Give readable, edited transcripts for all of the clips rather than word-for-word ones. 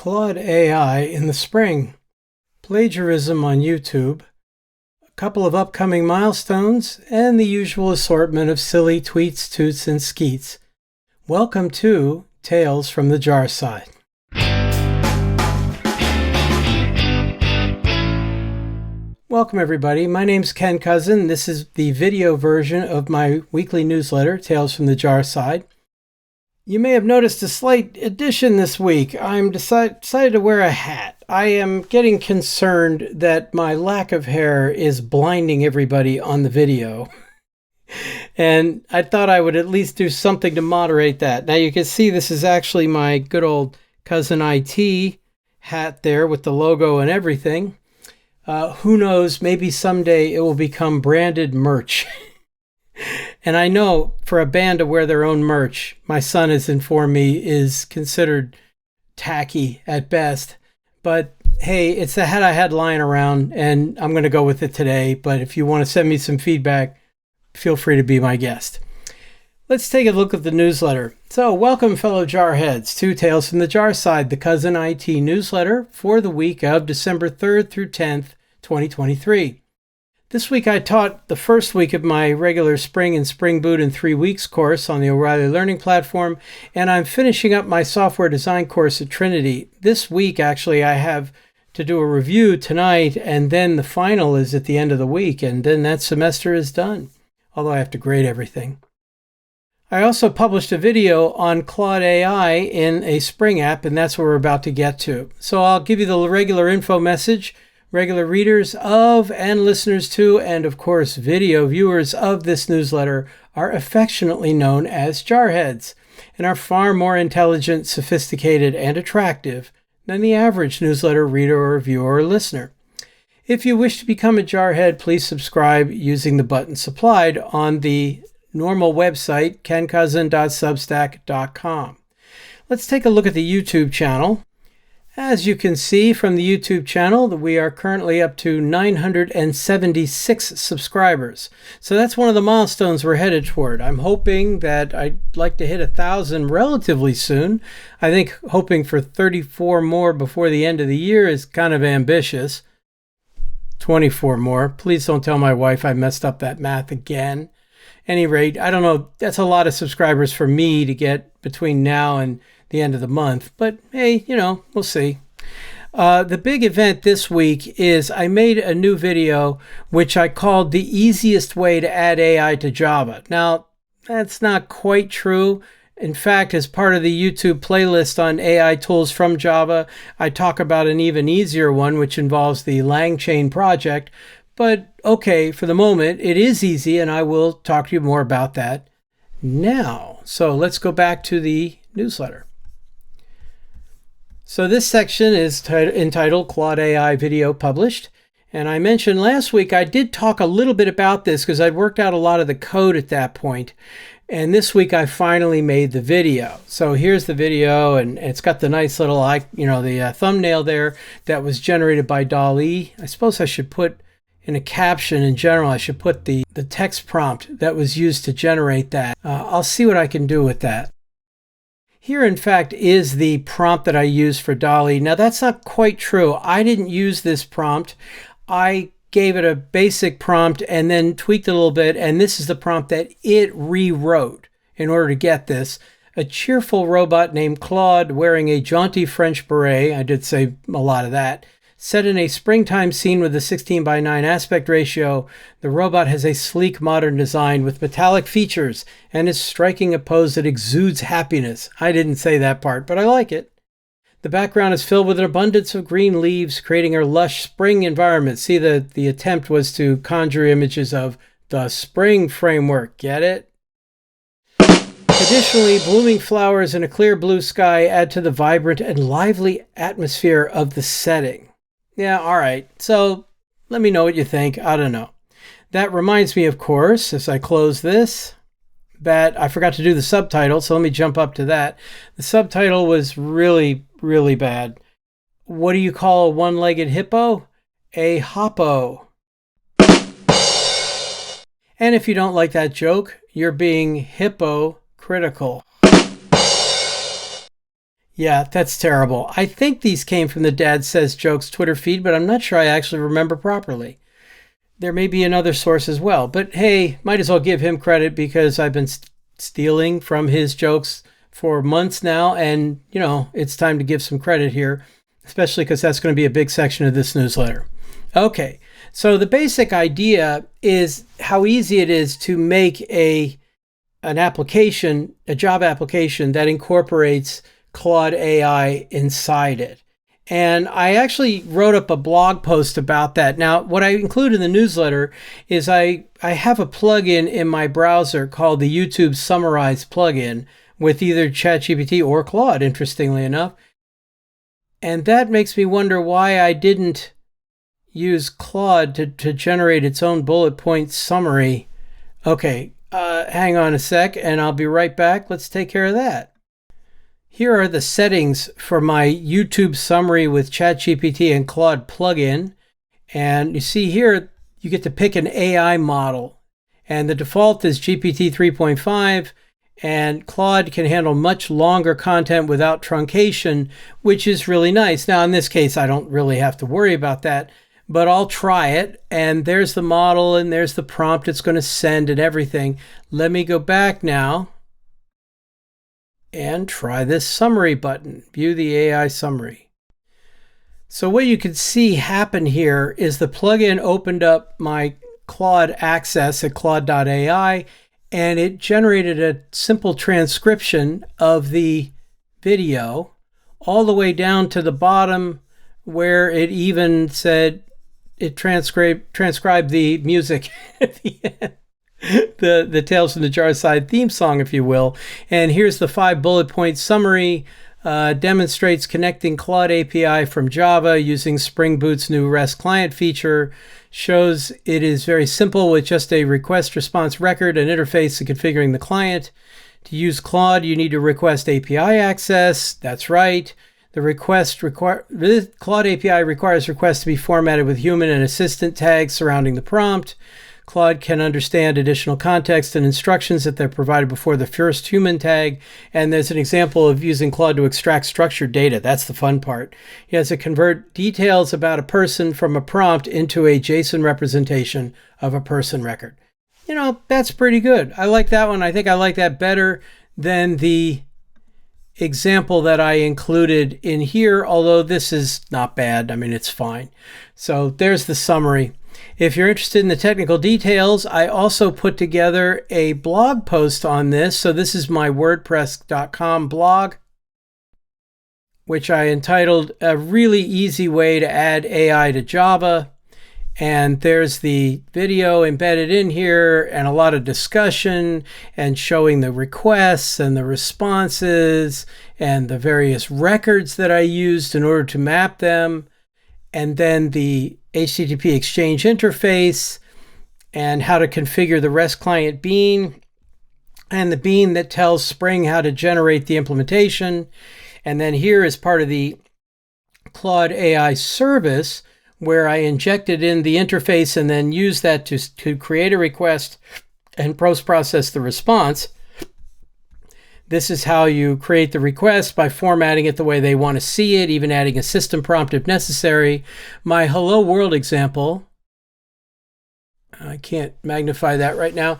Claude AI in the spring, plagiarism on YouTube, a couple of upcoming milestones, and the usual assortment of silly tweets, toots, and skeets. Welcome to Tales from the Jar Side. Welcome everybody, my name's Ken Cousin. This is the video version of my weekly newsletter, Tales from the Jar Side. You may have noticed a slight addition this week. I'm decided to wear a hat. I am getting concerned that my lack of hair is blinding everybody on the video. And I thought I would at least do something to moderate that. Now you can see this is actually my good old Cousin IT hat there with the logo and everything. Who knows, maybe someday it will become branded merch. And I know for a band to wear their own merch, my son has informed me, is considered tacky at best. But hey, it's the hat I had lying around, and I'm going to go with it today. But if you want to send me some feedback, feel free to be my guest. Let's take a look at the newsletter. So welcome, fellow jarheads, to Tales from the Jar Side, the Cousin IT newsletter for the week of December 3rd through 10th, 2023. This week I taught the first week of my regular Spring and Spring Boot in 3 weeks course on the O'Reilly Learning Platform, and I'm finishing up my software design course at Trinity. This week, actually, I have to do a review tonight, and then the final is at the end of the week, and then that semester is done, although I have to grade everything. I also published a video on Claude AI in a Spring app, and that's what we're about to get to. So I'll give you the regular info message. Regular readers of and listeners to, and of course video viewers of this newsletter are affectionately known as jarheads and are far more intelligent, sophisticated, and attractive than the average newsletter reader or viewer or listener. If you wish to become a jarhead, please subscribe using the button supplied on the normal website, kencousin.substack.com. Let's take a look at the YouTube channel. As you can see from the YouTube channel, we are currently up to 976 subscribers. So that's one of the milestones we're headed toward. I'm hoping that I'd like to hit 1,000 relatively soon. I think hoping for 34 more before the end of the year is kind of ambitious. 24 more. Please don't tell my wife I messed up that math again. Any rate, I don't know. That's a lot of subscribers for me to get between now and the end of the month, but hey, we'll see. The big event this week is I made a new video which I called the easiest way to add AI to Java. Now, that's not quite true. In fact, as part of the YouTube playlist on AI tools from Java, I talk about an even easier one, which involves the LangChain project. But okay, for the moment, it is easy, and I will talk to you more about that now. So let's go back to the newsletter. So this section is entitled Claude AI Video Published. And I mentioned last week I did talk a little bit about this because I'd worked out a lot of the code at that point. And this week I finally made the video. So here's the video, and it's got the nice little, the thumbnail there that was generated by DALL-E. I suppose I should put in a caption in general, I should put the text prompt that was used to generate that. I'll see what I can do with that. Here, in fact, is the prompt that I used for DALL-E. Now, that's not quite true. I didn't use this prompt. I gave it a basic prompt and then tweaked it a little bit, and this is the prompt that it rewrote in order to get this. A cheerful robot named Claude wearing a jaunty French beret, I did say a lot of that, set in a springtime scene with a 16:9 aspect ratio. The robot has a sleek modern design with metallic features and is striking a pose that exudes happiness. I didn't say that part, but I like it. The background is filled with an abundance of green leaves, creating a lush spring environment. See, the attempt was to conjure images of the spring framework. Get it? Additionally, blooming flowers and a clear blue sky add to the vibrant and lively atmosphere of the setting. Yeah, all right. So let me know what you think. I don't know. That reminds me, of course, as I close this, that I forgot to do the subtitle. So let me jump up to that. The subtitle was really, really bad. What do you call a one-legged hippo? A hoppo. And if you don't like that joke, you're being hypocritical. Yeah, that's terrible. I think these came from the Dad Says Jokes Twitter feed, but I'm not sure I actually remember properly. There may be another source as well, but hey, might as well give him credit because I've been stealing from his jokes for months now, and it's time to give some credit here, especially because that's going to be a big section of this newsletter. Okay, so the basic idea is how easy it is to make an application, a job application that incorporates Claude AI inside it. And I actually wrote up a blog post about that. Now, what I include in the newsletter is I have a plugin in my browser called the YouTube Summarize plugin with either ChatGPT or Claude, interestingly enough. And that makes me wonder why I didn't use Claude to generate its own bullet point summary. Okay, hang on a sec, and I'll be right back. Let's take care of that. Here are the settings for my YouTube summary with ChatGPT and Claude plugin. And you see here, you get to pick an AI model. And the default is GPT 3.5. And Claude can handle much longer content without truncation, which is really nice. Now, in this case, I don't really have to worry about that, but I'll try it. And there's the model, and there's the prompt it's going to send and everything. Let me go back now and try this summary button, view the AI summary. So what you can see happen here is the plugin opened up my Claude access at Claude.ai, and it generated a simple transcription of the video all the way down to the bottom where it even said it transcribed the music at the end. The Tales from the Jar Side theme song, if you will. And here's the 5 bullet point summary. Demonstrates connecting Claude API from Java using Spring Boot's new REST client feature. Shows it is very simple with just a request response record, an interface, and configuring the client. To use Claude, you need to request API access. That's right. The Claude API requires requests to be formatted with human and assistant tags surrounding the prompt. Claude can understand additional context and instructions that they're provided before the first human tag. And there's an example of using Claude to extract structured data. That's the fun part. He has to convert details about a person from a prompt into a JSON representation of a person record. That's pretty good. I like that one. I think I like that better than the example that I included in here, although this is not bad. I mean, it's fine. So there's the summary. If you're interested in the technical details, I also put together a blog post on this. So this is my WordPress.com blog, which I entitled A Really Easy Way to Add AI to Java. And there's the video embedded in here and a lot of discussion and showing the requests and the responses and the various records that I used in order to map them. And then the HTTP Exchange interface and how to configure the REST client bean and the bean that tells Spring how to generate the implementation. And then here is part of the Claude AI service where I injected in the interface and then used that to create a request and post-process the response. This is how you create the request by formatting it the way they want to see it, even adding a system prompt if necessary. My Hello World example, I can't magnify that right now,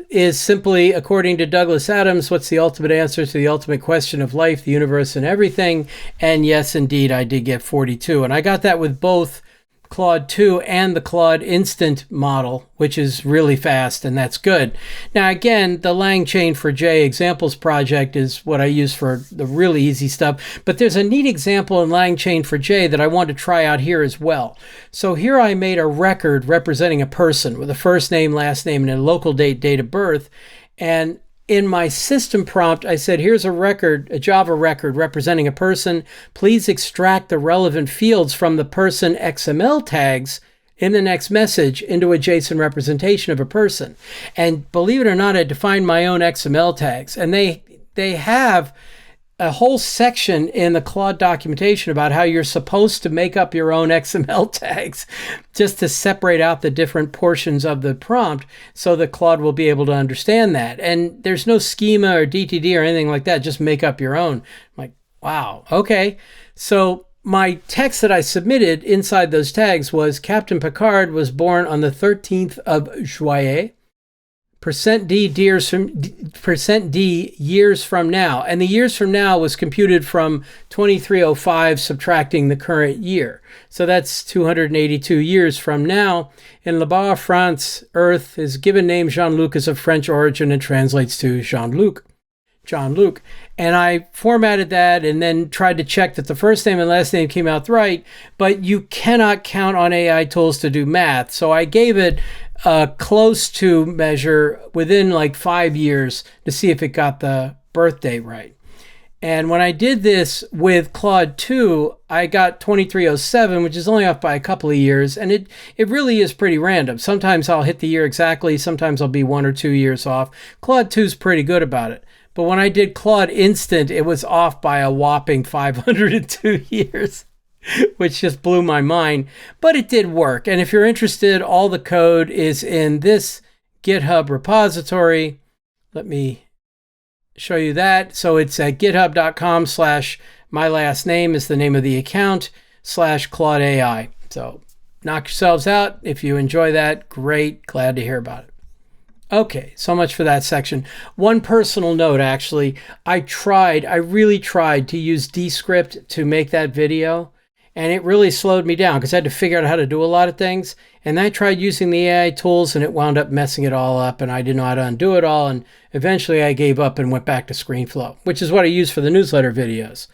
is simply, according to Douglas Adams, what's the ultimate answer to the ultimate question of life, the universe, and everything? And yes, indeed, I did get 42. And I got that with both Claude 2 and the Claude Instant model, which is really fast, and that's good. Now, again, the LangChain4j examples project is what I use for the really easy stuff, but there's a neat example in LangChain4j that I want to try out here as well. So here I made a record representing a person with a first name, last name, and a local date, date of birth, and in my system prompt, I said, here's a record, a Java record representing a person. Please extract the relevant fields from the person XML tags in the next message into a JSON representation of a person. And believe it or not, I defined my own XML tags. And they have a whole section in the Claude documentation about how you're supposed to make up your own XML tags just to separate out the different portions of the prompt so that Claude will be able to understand that. And there's no schema or DTD or anything like that. Just make up your own. I'm like, Wow. Okay. So my text that I submitted inside those tags was Captain Picard was born on the 13th of Juillet. %D years from now. And the years from now was computed from 2305 subtracting the current year. So that's 282 years from now. In Là-bas, France, Earth, his given name Jean-Luc is of French origin and translates to Jean-Luc. And I formatted that and then tried to check that the first name and last name came out right, but you cannot count on AI tools to do math. So I gave it a close to measure within like 5 years to see if it got the birthday right. And when I did this with Claude 2, I got 2307, which is only off by a couple of years. And it really is pretty random. Sometimes I'll hit the year exactly. Sometimes I'll be 1 or 2 years off. Claude 2 is pretty good about it. But when I did Claude Instant, it was off by a whopping 502 years, which just blew my mind. But it did work. And if you're interested, all the code is in this GitHub repository. Let me show you that. So it's at github.com/my last name is the name of the account /Claude AI. So knock yourselves out. If you enjoy that, great. Glad to hear about it. Okay, so much for that section. One personal note, actually, I really tried to use Descript to make that video, and it really slowed me down because I had to figure out how to do a lot of things. And I tried using the AI tools, and it wound up messing it all up, and I didn't know how to undo it all. And eventually I gave up and went back to ScreenFlow, which is what I use for the newsletter videos.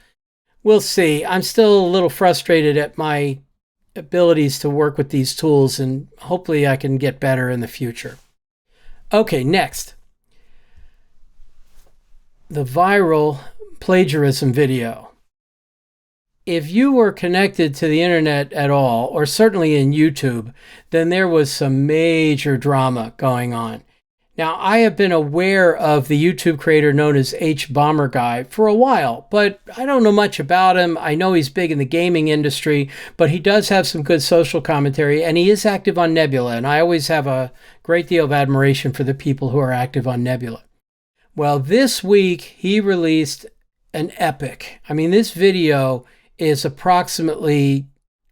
We'll see. I'm still a little frustrated at my abilities to work with these tools, and hopefully I can get better in the future. Okay, next. The viral plagiarism video. If you were connected to the internet at all, or certainly in YouTube, then there was some major drama going on. Now, I have been aware of the YouTube creator known as hbomberguy for a while, but I don't know much about him. I know he's big in the gaming industry, but he does have some good social commentary, and he is active on Nebula, and I always have a great deal of admiration for the people who are active on Nebula. Well, this week, he released an epic. I mean, this video is approximately,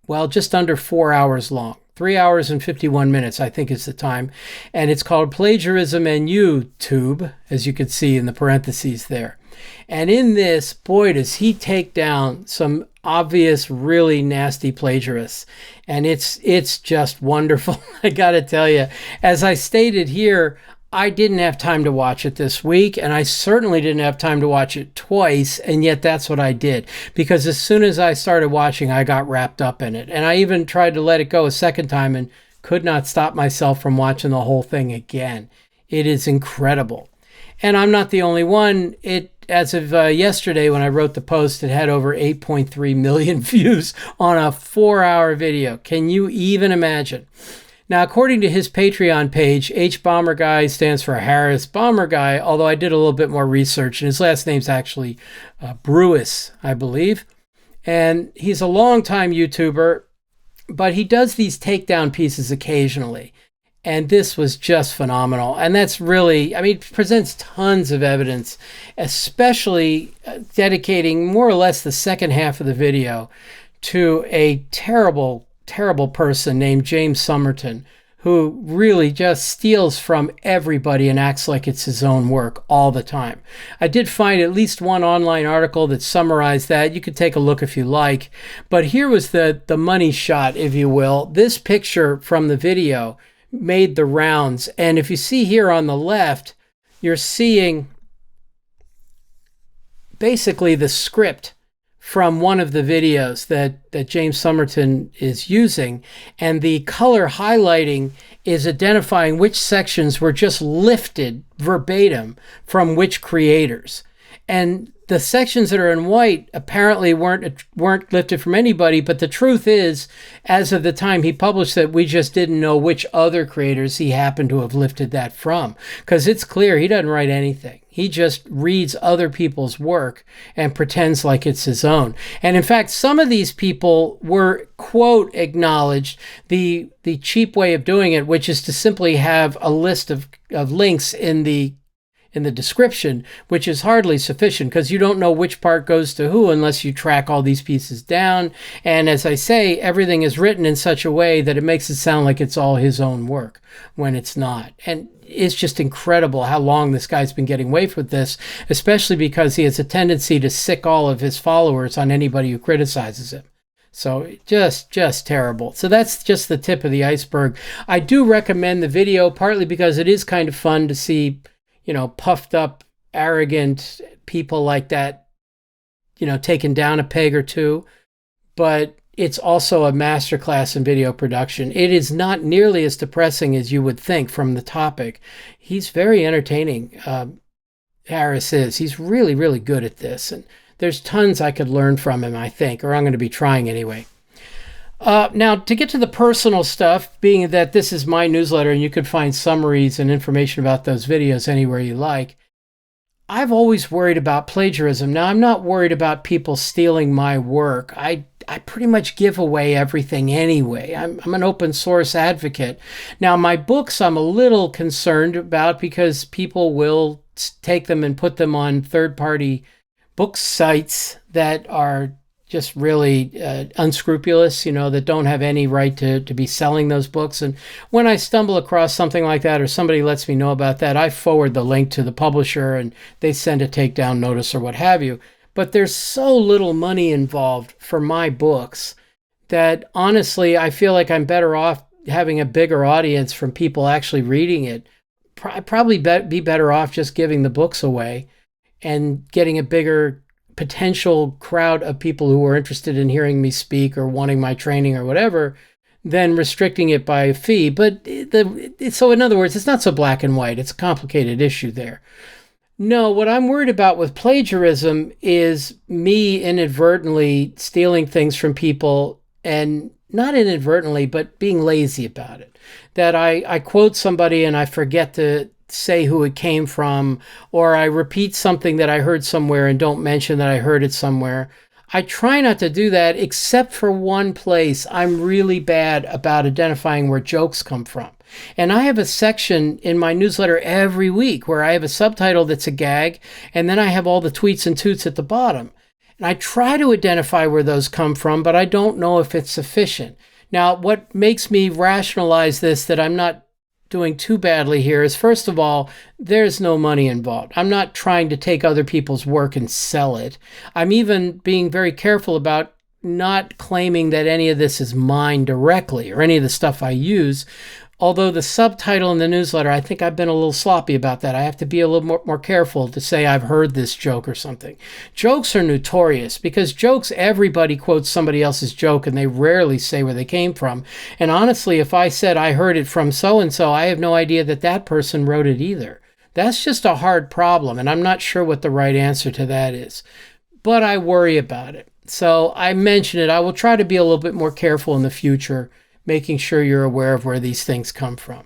well, just under 4 hours long. 3 hours and 51 minutes, I think is the time. And it's called Plagiarism and YouTube, as you can see in the parentheses there. And in this, boy, does he take down some obvious, really nasty plagiarists. And it's just wonderful. I got to tell you, as I stated here, I didn't have time to watch it this week, and I certainly didn't have time to watch it twice, and yet that's what I did. Because as soon as I started watching, I got wrapped up in it. And I even tried to let it go a second time and could not stop myself from watching the whole thing again. It is incredible. And I'm not the only one. As of yesterday, when I wrote the post, it had over 8.3 million views on a 4-hour video. Can you even imagine? Now, according to his Patreon page, hbomberguy stands for Harris Bomberguy, although I did a little bit more research, and his last name's actually Brewis, I believe. And he's a longtime YouTuber, but he does these takedown pieces occasionally. And this was just phenomenal. And that's really, I mean, it presents tons of evidence, especially dedicating more or less the second half of the video to a terrible person named James Somerton, who really just steals from everybody and acts like it's his own work all the time. I did find at least one online article that summarized that. You could take a look if you like. But here was the money shot, if you will. This picture from the video made the rounds. And if you see here on the left, you're seeing basically the script from one of the videos that James Somerton is using, and the color highlighting is identifying which sections were just lifted verbatim from which creators. And the sections that are in white apparently weren't lifted from anybody, but the truth is, as of the time he published that, we just didn't know which other creators he happened to have lifted that from. Because it's clear he doesn't write anything. He just reads other people's work and pretends like it's his own. And in fact, some of these people were, quote, acknowledged the cheap way of doing it, which is to simply have a list of links in the in the description, which is hardly sufficient because you don't know which part goes to who unless you track all these pieces down. And as I say, everything is written in such a way that it makes it sound like it's all his own work when it's not. And it's just incredible how long this guy's been getting away with this, especially because he has a tendency to sick all of his followers on anybody who criticizes him. So just terrible. So that's just the tip of the iceberg. I do recommend the video, partly because it is kind of fun to see, you know, puffed up, arrogant people like that, you know, taken down a peg or two. But it's also a masterclass in video production. It is not nearly as depressing as you would think from the topic. He's very entertaining. Harris is. He's really, really good at this. And there's tons I could learn from him, I think, or I'm going to be trying anyway. Now, to get to the personal stuff, being that this is my newsletter and you could find summaries and information about those videos anywhere you like, I've always worried about plagiarism. Now, I'm not worried about people stealing my work. I pretty much give away everything anyway. I'm an open source advocate. Now, my books I'm a little concerned about because people will take them and put them on third-party book sites that are just really unscrupulous, you know, that don't have any right to be selling those books. And when I stumble across something like that or somebody lets me know about that, I forward the link to the publisher and they send a takedown notice or what have you. But there's so little money involved for my books that honestly, I feel like I'm better off having a bigger audience from people actually reading it. I'd probably be better off just giving the books away and getting a bigger potential crowd of people who are interested in hearing me speak or wanting my training or whatever than restricting it by a fee. But so in other words, it's not so black and white. It's a complicated issue there. No, what I'm worried about with plagiarism is me inadvertently stealing things from people, and not inadvertently, but being lazy about it. That I quote somebody and I forget to say who it came from, or I repeat something that I heard somewhere and don't mention that I heard it somewhere. I try not to do that, except for one place. I'm really bad about identifying where jokes come from. And I have a section in my newsletter every week where I have a subtitle that's a gag, and then I have all the tweets and toots at the bottom. And I try to identify where those come from, but I don't know if it's sufficient. Now, what makes me rationalize this, that I'm not doing too badly here, is first of all, there's no money involved. I'm not trying to take other people's work and sell it. I'm even being very careful about not claiming that any of this is mine directly or any of the stuff I use. Although the subtitle in the newsletter, I think I've been a little sloppy about that. I have to be a little more careful to say I've heard this joke or something. Jokes are notorious because jokes, everybody quotes somebody else's joke and they rarely say where they came from. And honestly, if I said I heard it from so-and-so, I have no idea that that person wrote it either. That's just a hard problem, and I'm not sure what the right answer to that is. But I worry about it. So I mention it. I will try to be a little bit more careful in the future, making sure you're aware of where these things come from.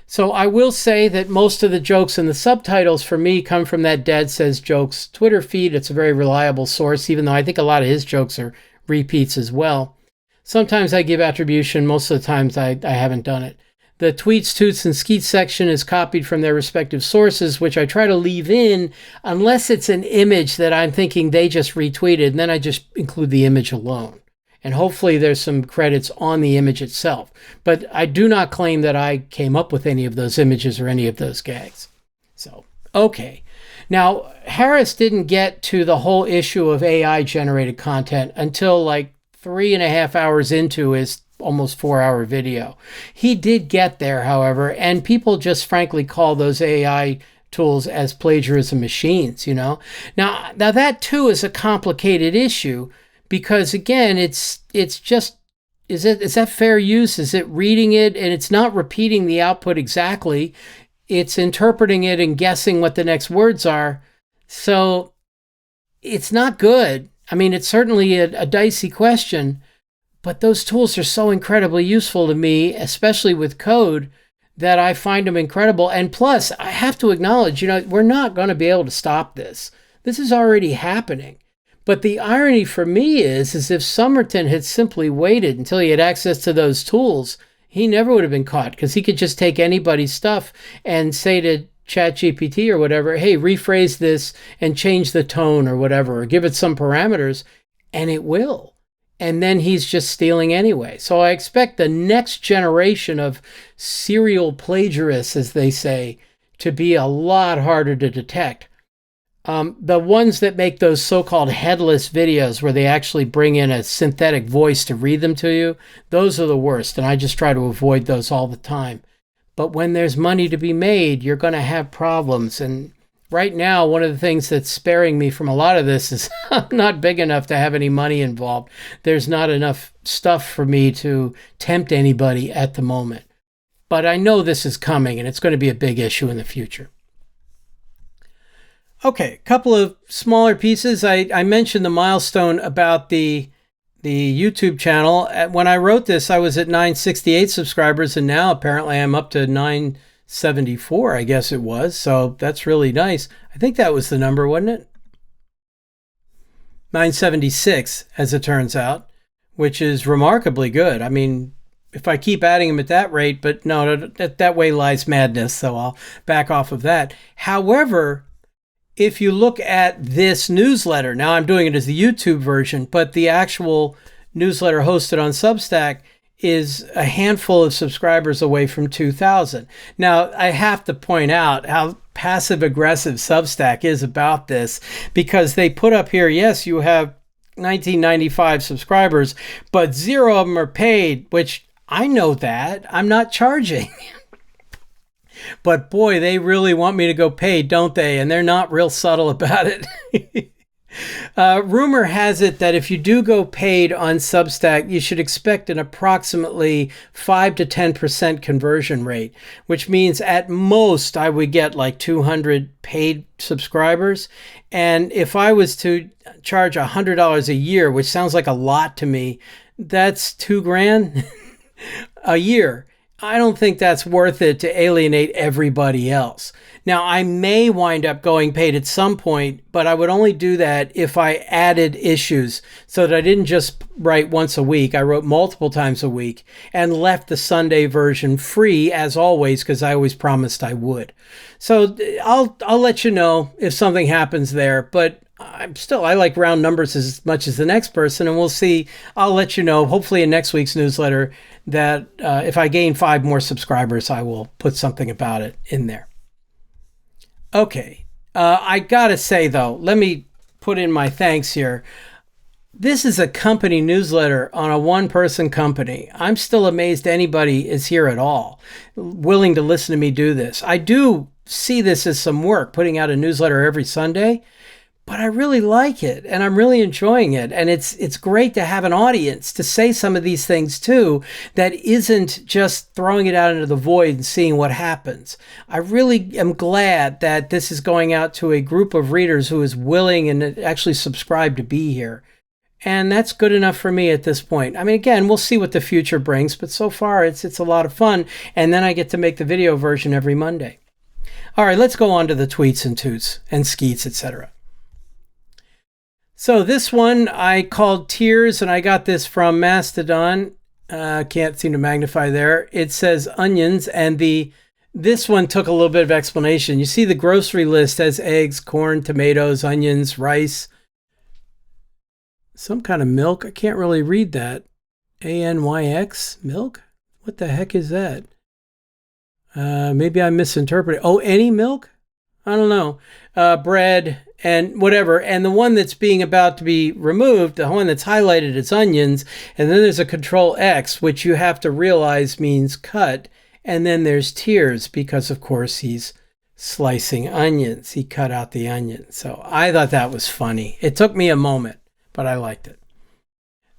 So I will say that most of the jokes in the subtitles for me come from that Dad Says Jokes Twitter feed. It's a very reliable source, even though I think a lot of his jokes are repeats as well. Sometimes I give attribution. Most of the times I haven't done it. The Tweets, Toots, and Skeets section is copied from their respective sources, which I try to leave in unless it's an image that I'm thinking they just retweeted, and then I just include the image alone. And hopefully there's some credits on the image itself. But I do not claim that I came up with any of those images or any of those gags. So, okay. Now, Harris didn't get to the whole issue of AI-generated content until like 3.5 hours into his almost 4-hour video. He did get there, however, and people just frankly call those AI tools as plagiarism machines, you know. Now that too is a complicated issue. Because again, it's just, is that fair use? Is it reading it and it's not repeating the output exactly? It's interpreting it and guessing what the next words are. So it's not good. I mean, it's certainly a dicey question, but those tools are so incredibly useful to me, especially with code, that I find them incredible. And plus, I have to acknowledge, you know, we're not going to be able to stop this. This is already happening. But the irony for me is if Somerton had simply waited until he had access to those tools, he never would have been caught, because he could just take anybody's stuff and say to ChatGPT or whatever, hey, rephrase this and change the tone or whatever, or give it some parameters, and it will. And then he's just stealing anyway. So I expect the next generation of serial plagiarists, as they say, to be a lot harder to detect. The ones that make those so-called headless videos where they actually bring in a synthetic voice to read them to you, those are the worst, and I just try to avoid those all the time. But when there's money to be made, you're going to have problems. And right now, one of the things that's sparing me from a lot of this is I'm not big enough to have any money involved. There's not enough stuff for me to tempt anybody at the moment. But I know this is coming, and it's going to be a big issue in the future. Okay, a couple of smaller pieces. I mentioned the milestone about the YouTube channel. When I wrote this, I was at 968 subscribers, and now apparently I'm up to 974, I guess it was. So that's really nice. I think that was the number, wasn't it? 976, as it turns out, which is remarkably good. I mean, if I keep adding them at that rate, but no, that way lies madness, so I'll back off of that. However, if you look at this newsletter, now I'm doing it as the YouTube version, but the actual newsletter hosted on Substack is a handful of subscribers away from 2,000. Now, I have to point out how passive-aggressive Substack is about this, because they put up here, yes, you have 1995 subscribers, but 0 of them are paid, which I know that. I'm not charging. But boy, they really want me to go paid, don't they? And they're not real subtle about it. Rumor has it that if you do go paid on Substack, you should expect an approximately 5 to 10% conversion rate, which means at most I would get like 200 paid subscribers. And if I was to charge $100 a year, which sounds like a lot to me, that's $2,000 a year. I don't think that's worth it to alienate everybody else. Now, I may wind up going paid at some point, but I would only do that if I added issues so that I didn't just write once a week. I wrote multiple times a week and left the Sunday version free, as always, because I always promised I would. So I'll let you know if something happens there, but I like round numbers as much as the next person, and we'll see. I'll let you know, hopefully in next week's newsletter, that if I gain 5 more subscribers, I will put something about it in there. Okay, I gotta say though, let me put in my thanks here. This is a company newsletter on a one-person company. I'm still amazed anybody is here at all, willing to listen to me do this. I do see this as some work, putting out a newsletter every Sunday, but I really like it, and I'm really enjoying it. And it's great to have an audience to say some of these things too, that isn't just throwing it out into the void and seeing what happens. I really am glad that this is going out to a group of readers who is willing and actually subscribed to be here. And that's good enough for me at this point. I mean, again, we'll see what the future brings, but so far it's a lot of fun. And then I get to make the video version every Monday. All right, let's go on to the tweets and toots and skeets, etc. So this one I called Tears, and I got this from Mastodon. Can't seem to magnify there. It says onions, and this one took a little bit of explanation. You see the grocery list has eggs, corn, tomatoes, onions, rice, some kind of milk. I can't really read that. ANYX, milk? What the heck is that? Maybe I misinterpreted. Oh, any milk? I don't know. Bread and whatever. And the one that's being about to be removed, the one that's highlighted, is onions. And then there's a Control X, which you have to realize means cut. And then there's tears because, of course, he's slicing onions. He cut out the onion. So I thought that was funny. It took me a moment, but I liked it.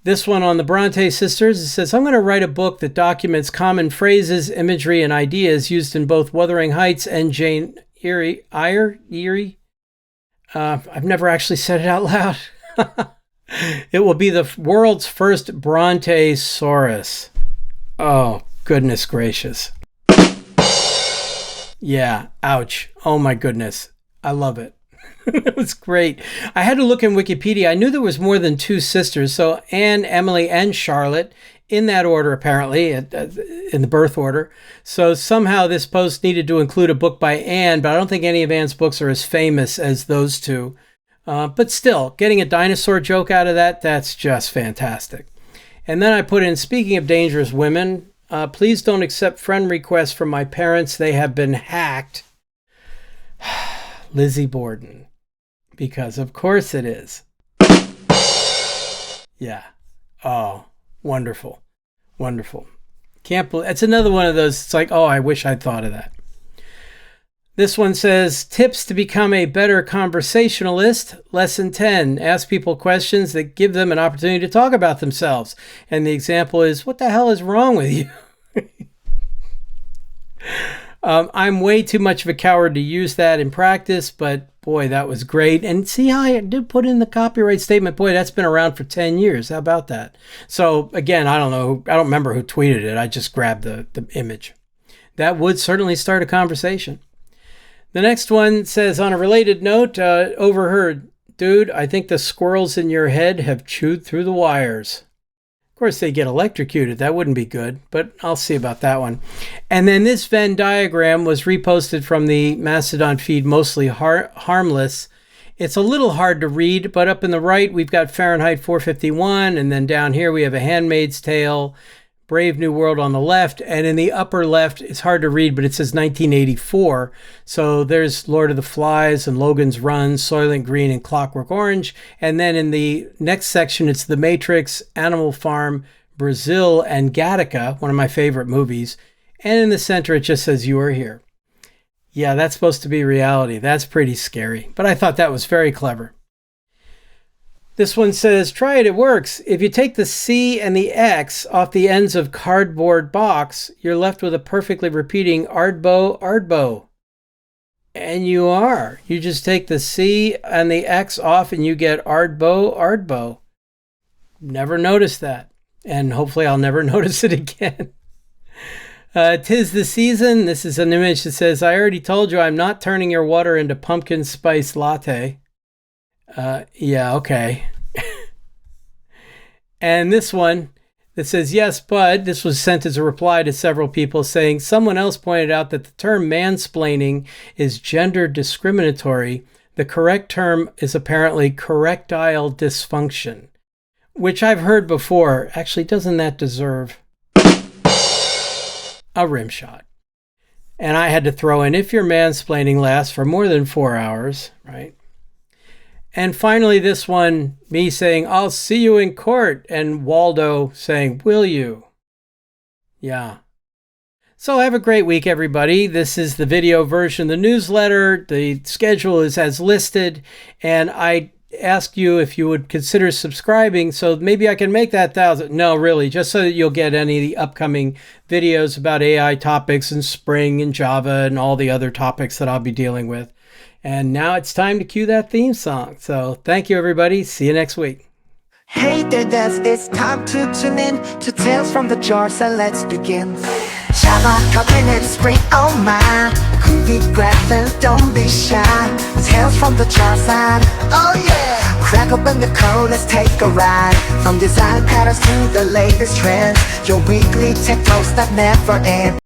This one on the Bronte sisters, it says, I'm going to write a book that documents common phrases, imagery, and ideas used in both Wuthering Heights and Jane Eyre. I've never actually said it out loud. It will be the world's first Brontosaurus. Oh, goodness gracious. Yeah, ouch. Oh my goodness. I love it. It was great. I had to look in Wikipedia. I knew there was more than 2 sisters. So Anne, Emily, and Charlotte in that order, apparently, in the birth order. So somehow this post needed to include a book by Anne, but I don't think any of Anne's books are as famous as those two. But still, getting a dinosaur joke out of that, that's just fantastic. And then I put in, speaking of dangerous women, please don't accept friend requests from my parents. They have been hacked. Lizzie Borden. Because of course it is. Yeah. Oh, wonderful. Wonderful. Can't believe it's another one of those. It's like, oh, I wish I'd thought of that. This one says, tips to become a better conversationalist. Lesson 10, ask people questions that give them an opportunity to talk about themselves. And the example is, what the hell is wrong with you? I'm way too much of a coward to use that in practice, but boy, that was great. And see how I did put in the copyright statement? Boy, that's been around for 10 years. How about that? So again, I don't know. I don't remember who tweeted it. I just grabbed the image. That would certainly start a conversation. The next one says, on a related note, overheard, dude, I think the squirrels in your head have chewed through the wires. Of course, they get electrocuted. That wouldn't be good, but I'll see about that one. And then this Venn diagram was reposted from the Mastodon feed, mostly harmless. It's a little hard to read, but up in the right, we've got Fahrenheit 451, and then down here we have A Handmaid's Tale, Brave New World on the left, and in the upper left, it's hard to read, but it says 1984. So there's Lord of the Flies and Logan's Run, Soylent Green, and Clockwork Orange. And then in the next section, it's The Matrix, Animal Farm, Brazil, and Gattaca, one of my favorite movies. And in the center, it just says, you are here. Yeah, that's supposed to be reality. That's pretty scary, but I thought that was very clever. This one says, try it, it works. If you take the C and the X off the ends of cardboard box, you're left with a perfectly repeating Ardbo, Ardbo. And you are. You just take the C and the X off and you get Ardbo, Ardbo. Never noticed that. And hopefully I'll never notice it again. 'Tis the season. This is an image that says, I already told you I'm not turning your water into pumpkin spice latte. Yeah, okay. And this one that says, yes, bud, this was sent as a reply to several people saying, someone else pointed out that the term mansplaining is gender discriminatory. The correct term is apparently correctile dysfunction, which I've heard before. Actually, doesn't that deserve a rim shot? And I had to throw in, if your mansplaining lasts for more than 4 hours, right? And finally, this one, me saying, I'll see you in court, and Waldo saying, will you? Yeah. So have a great week, everybody. This is the video version of the newsletter. The schedule is as listed, and I ask you if you would consider subscribing so maybe I can make that 1,000. No, really, just so that you'll get any of the upcoming videos about AI topics and Spring and Java and all the other topics that I'll be dealing with. And now it's time to cue that theme song. So thank you, everybody. See you next week. Hey there, it's time to tune in to Tales from the Jar, so let's begin. Java, Kotlin, and Spring, oh my. Groovy, Gradle, don't be shy. Tales from the Jar side, oh yeah. Crack open the code, let's take a ride. From design patterns to the latest trends, your weekly tech toast that never ends.